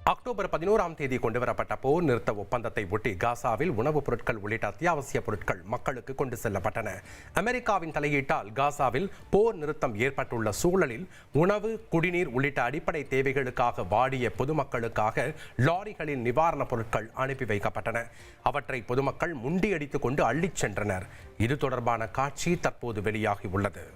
October 11ஆம் தேதி கொண்டுவரப்பட்ட போர் நிறுத்த ஒப்பந்தத்தை ஒட்டி காசாவில் உணவுப் பொருட்கள் உள்ளிட்ட அத்தியாவசிய பொருட்கள் மக்களுக்கு கொண்டு செல்லப்பட்டன. அமெரிக்காவின் தலையீட்டால் காசாவில் போர் நிறுத்தம் ஏற்பட்டுள்ள சூழலில் உணவு, குடிநீர் உள்ளிட்ட அடிப்படை தேவைகளுக்காக வாடிய பொதுமக்களுக்காக லாரிகளில் நிவாரணப் பொருட்கள் அனுப்பி வைக்கப்பட்டன. அவற்றை பொதுமக்கள் முண்டியடித்துக் கொண்டு அள்ளிச் சென்றனர். இது தொடர்பான காட்சி தற்போது வெளியாகியுள்ளது.